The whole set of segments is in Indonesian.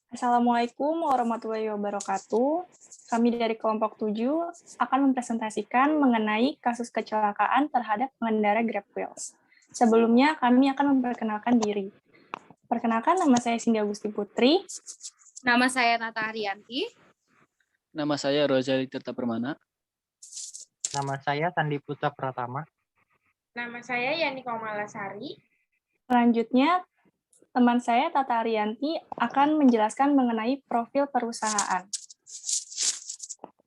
Assalamualaikum warahmatullahi wabarakatuh. Kami dari kelompok 7 akan mempresentasikan mengenai kasus kecelakaan terhadap pengendara Grab Wheels. Sebelumnya, kami akan memperkenalkan diri. Perkenalkan, nama saya Sindia Gusti Putri. Nama saya Nata Haryanti. Nama saya Rozali Tirta Permana. Nama saya Sandi Putra Pratama. Nama saya Yani Komalasari. Selanjutnya, teman saya Tata Haryanti akan menjelaskan mengenai profil perusahaan.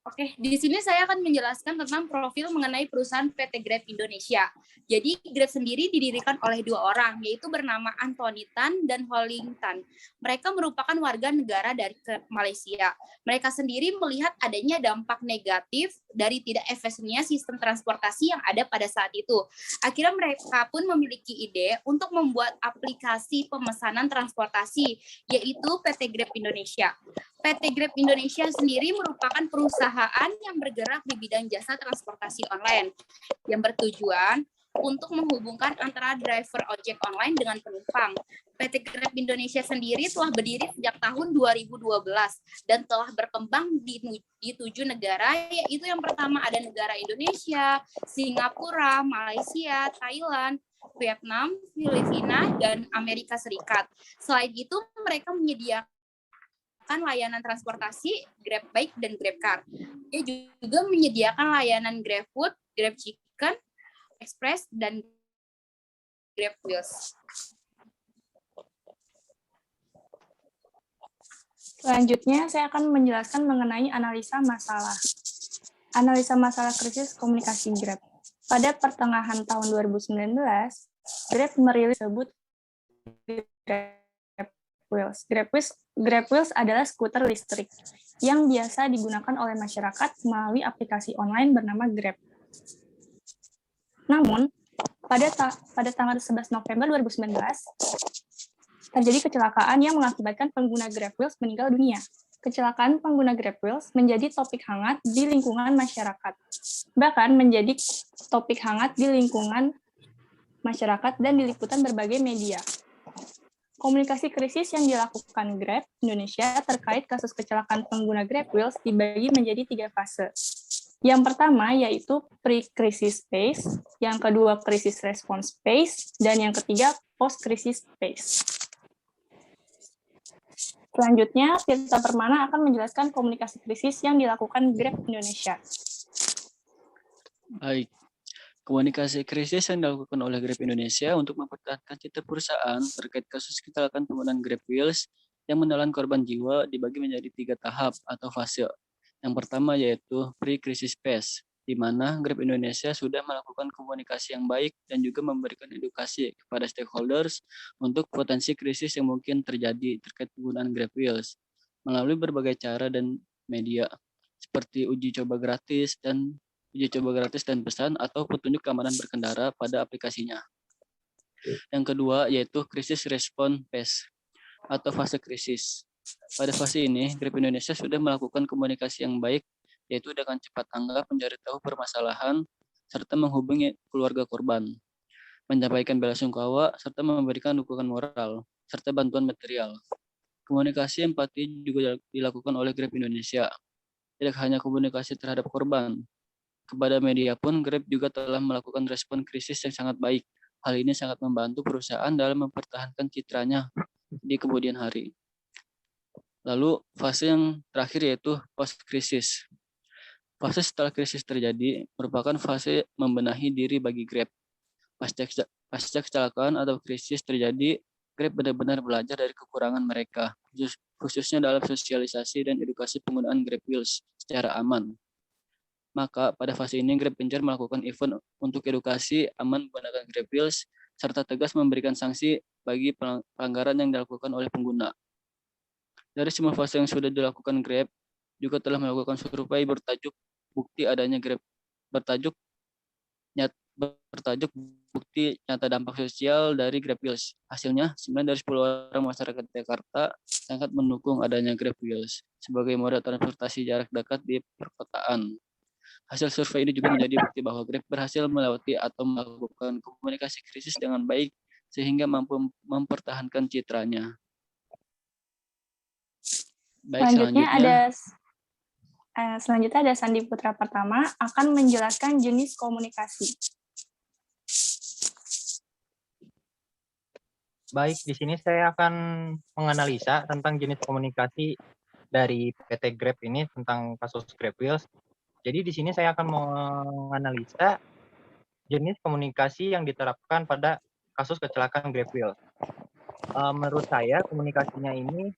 Oke, di sini saya akan menjelaskan tentang profil mengenai perusahaan PT Grab Indonesia. Jadi, Grab sendiri didirikan oleh dua orang, yaitu bernama Anthony Tan dan Holing Tan. Mereka merupakan warga negara dari Malaysia. Mereka sendiri melihat adanya dampak negatif dari tidak efisiennya sistem transportasi yang ada pada saat itu. Akhirnya mereka pun memiliki ide untuk membuat aplikasi pemesanan transportasi, yaitu PT Grab Indonesia. PT Grab Indonesia sendiri merupakan perusahaan yang bergerak di bidang jasa transportasi online yang bertujuan untuk menghubungkan antara driver ojek online dengan penumpang. PT Grab Indonesia sendiri telah berdiri sejak tahun 2012 dan telah berkembang di 7 negara, yaitu yang pertama ada negara Indonesia, Singapura, Malaysia, Thailand, Vietnam, Filipina, dan Amerika Serikat. Selain itu, mereka menyediakan layanan transportasi Grab Bike dan Grab Car. Dia juga menyediakan layanan Grab Food, Grab Chicken, Express, dan Grab Wheels. Selanjutnya, saya akan menjelaskan mengenai analisa masalah. Analisa masalah krisis komunikasi Grab. Pada pertengahan tahun 2019, Grab merilis Grab Wheels adalah skuter listrik yang biasa digunakan oleh masyarakat melalui aplikasi online bernama Grab. Namun, pada tanggal 11 November 2019, terjadi kecelakaan yang mengakibatkan pengguna Grab Wheels meninggal dunia. Kecelakaan pengguna Grab Wheels menjadi topik hangat di lingkungan masyarakat, bahkan menjadi topik hangat di lingkungan masyarakat dan diliputan berbagai media. Komunikasi krisis yang dilakukan Grab Indonesia terkait kasus kecelakaan pengguna Grab Wheels dibagi menjadi 3 fase. Yang pertama yaitu pre-crisis phase, yang kedua crisis response phase, dan yang ketiga post-crisis phase. Selanjutnya, Tirta Permana akan menjelaskan komunikasi krisis yang dilakukan Grab Indonesia. Baik. Komunikasi krisis yang dilakukan oleh Grab Indonesia untuk mempertahankan citra perusahaan terkait kasus kecelakaan penggunaan Grab Wheels yang menelan korban jiwa dibagi menjadi 3 tahap atau fase. Yang pertama yaitu pre-crisis phase, di mana Grab Indonesia sudah melakukan komunikasi yang baik dan juga memberikan edukasi kepada stakeholders untuk potensi krisis yang mungkin terjadi terkait penggunaan Grab Wheels melalui berbagai cara dan media seperti uji coba gratis dan pesan atau petunjuk keamanan berkendara pada aplikasinya. Yang kedua yaitu krisis respon phase atau fase krisis. Pada fase ini, Grab Indonesia sudah melakukan komunikasi yang baik, yaitu dengan cepat tanggap mencari tahu permasalahan serta menghubungi keluarga korban, menyampaikan belasungkawa serta memberikan dukungan moral serta bantuan material. Komunikasi empati juga dilakukan oleh Grab Indonesia. Tidak hanya komunikasi terhadap korban, kepada media pun Grab juga telah melakukan respon krisis yang sangat baik. Hal ini sangat membantu perusahaan dalam mempertahankan citranya di kemudian hari. Lalu fase yang terakhir yaitu post-krisis. Fase setelah krisis terjadi merupakan fase membenahi diri bagi Grab. Pasca kecelakaan atau krisis terjadi, Grab benar-benar belajar dari kekurangan mereka, khususnya dalam sosialisasi dan edukasi penggunaan Grab Wheels secara aman. Maka pada fase ini Grab gencar melakukan event untuk edukasi aman menggunakan Grab Wheels serta tegas memberikan sanksi bagi pelanggaran yang dilakukan oleh pengguna. Dari semua fase yang sudah dilakukan Grab juga telah melakukan survei bertajuk bukti adanya Grab bertajuk bukti nyata dampak sosial dari Grab Wheels. Hasilnya 9 dari 10 orang masyarakat Jakarta sangat mendukung adanya Grab Wheels sebagai moda transportasi jarak dekat di perkotaan. Hasil survei ini juga menjadi bukti bahwa Grab berhasil melewati atau melakukan komunikasi krisis dengan baik sehingga mampu mempertahankan citranya. Baik, Selanjutnya ada Sandi Putra Pertama akan menjelaskan jenis komunikasi. Baik, di sini saya akan menganalisa tentang jenis komunikasi dari PT Grab ini tentang kasus Grab Wheels. Jadi di sini saya akan menganalisa jenis komunikasi yang diterapkan pada kasus kecelakaan Grab Wheels. Menurut saya komunikasinya ini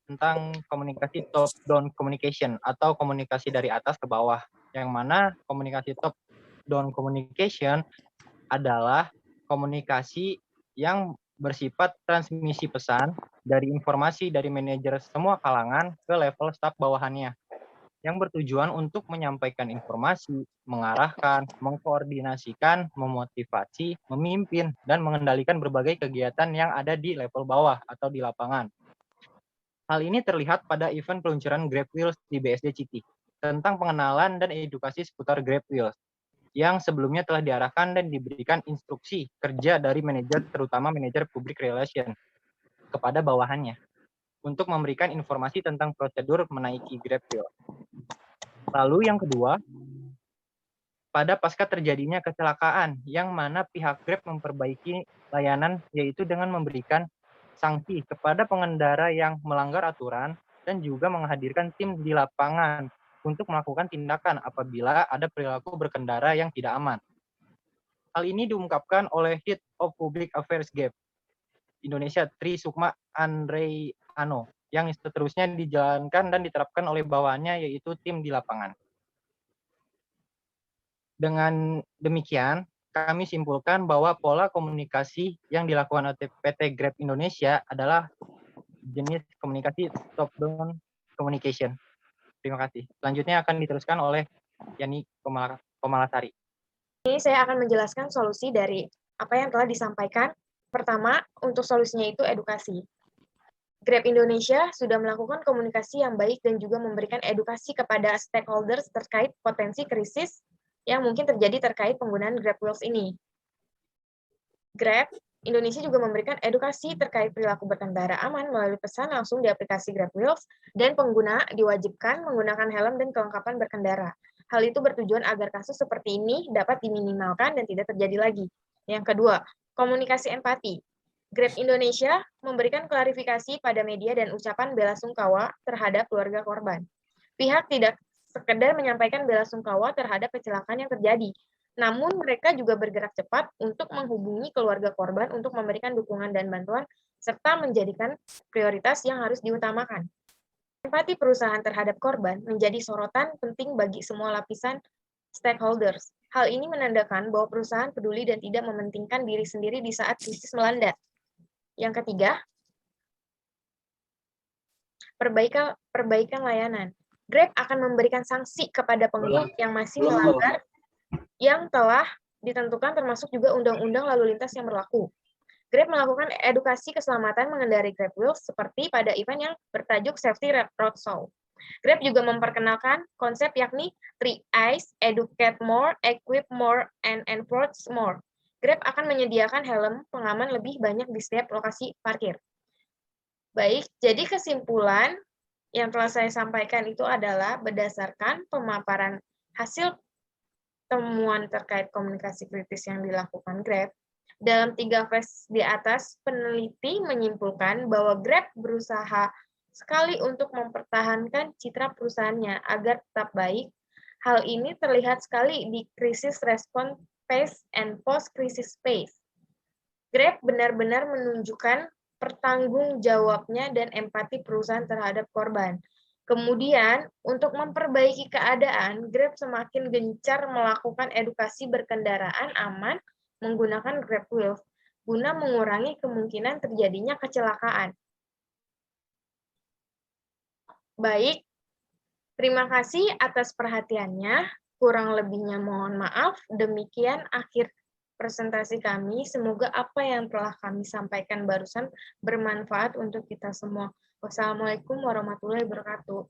tentang komunikasi top-down communication atau komunikasi dari atas ke bawah. Yang mana komunikasi top-down communication adalah komunikasi yang bersifat transmisi pesan dari informasi dari manajer semua kalangan ke level staf bawahannya, yang bertujuan untuk menyampaikan informasi, mengarahkan, mengkoordinasikan, memotivasi, memimpin, dan mengendalikan berbagai kegiatan yang ada di level bawah atau di lapangan. Hal ini terlihat pada event peluncuran Grab Wheels di BSD Citi tentang pengenalan dan edukasi seputar Grab Wheels yang sebelumnya telah diarahkan dan diberikan instruksi kerja dari manajer, terutama manajer public relation, kepada bawahannya untuk memberikan informasi tentang prosedur menaiki Grab Wheels. Lalu yang kedua, pada pasca terjadinya kecelakaan yang mana pihak Grab memperbaiki layanan yaitu dengan memberikan sanksi kepada pengendara yang melanggar aturan dan juga menghadirkan tim di lapangan untuk melakukan tindakan apabila ada perilaku berkendara yang tidak aman. Hal ini diungkapkan oleh Head of Public Affairs Grab Indonesia Tri Sukma Andreano yang seterusnya dijalankan dan diterapkan oleh bawahannya yaitu tim di lapangan. Dengan demikian, kami simpulkan bahwa pola komunikasi yang dilakukan oleh PT Grab Indonesia adalah jenis komunikasi top-down communication. Terima kasih. Selanjutnya akan diteruskan oleh Yani Komalasari. Ini saya akan menjelaskan solusi dari apa yang telah disampaikan. Pertama, untuk solusinya itu edukasi. Grab Indonesia sudah melakukan komunikasi yang baik dan juga memberikan edukasi kepada stakeholders terkait potensi krisis yang mungkin terjadi terkait penggunaan Grab Wheels ini. Grab Indonesia juga memberikan edukasi terkait perilaku berkendara aman melalui pesan langsung di aplikasi Grab Wheels dan pengguna diwajibkan menggunakan helm dan kelengkapan berkendara. Hal itu bertujuan agar kasus seperti ini dapat diminimalkan dan tidak terjadi lagi. Yang kedua, komunikasi empati. Grab Indonesia memberikan klarifikasi pada media dan ucapan belasungkawa terhadap keluarga korban. Pihak tidak sekedar menyampaikan belasungkawa terhadap kecelakaan yang terjadi, namun mereka juga bergerak cepat untuk menghubungi keluarga korban untuk memberikan dukungan dan bantuan, serta menjadikan prioritas yang harus diutamakan. Empati perusahaan terhadap korban menjadi sorotan penting bagi semua lapisan stakeholders. Hal ini menandakan bahwa perusahaan peduli dan tidak mementingkan diri sendiri di saat krisis melanda. Yang ketiga, perbaikan layanan. Grab akan memberikan sanksi kepada pengemudi yang masih melanggar yang telah ditentukan termasuk juga undang-undang lalu lintas yang berlaku. Grab melakukan edukasi keselamatan mengendarai Grab Wheels seperti pada event yang bertajuk Safety Roadshow. Grab juga memperkenalkan konsep yakni 3Is, Educate More, Equip More, and Enforce More. Grab akan menyediakan helm pengaman lebih banyak di setiap lokasi parkir. Baik, jadi kesimpulan yang telah saya sampaikan itu adalah berdasarkan pemaparan hasil temuan terkait komunikasi kritis yang dilakukan Grab. Dalam 3 fase di atas, peneliti menyimpulkan bahwa Grab berusaha sekali untuk mempertahankan citra perusahaannya agar tetap baik. Hal ini terlihat sekali di krisis respon phase and post-krisis phase. Grab benar-benar menunjukkan pertanggungjawabnya dan empati perusahaan terhadap korban. Kemudian, untuk memperbaiki keadaan, Grab semakin gencar melakukan edukasi berkendaraan aman menggunakan Grab Wheels, guna mengurangi kemungkinan terjadinya kecelakaan. Baik, terima kasih atas perhatiannya. Kurang lebihnya mohon maaf. Demikian akhir presentasi kami. Semoga apa yang telah kami sampaikan barusan bermanfaat untuk kita semua. Wassalamualaikum warahmatullahi wabarakatuh.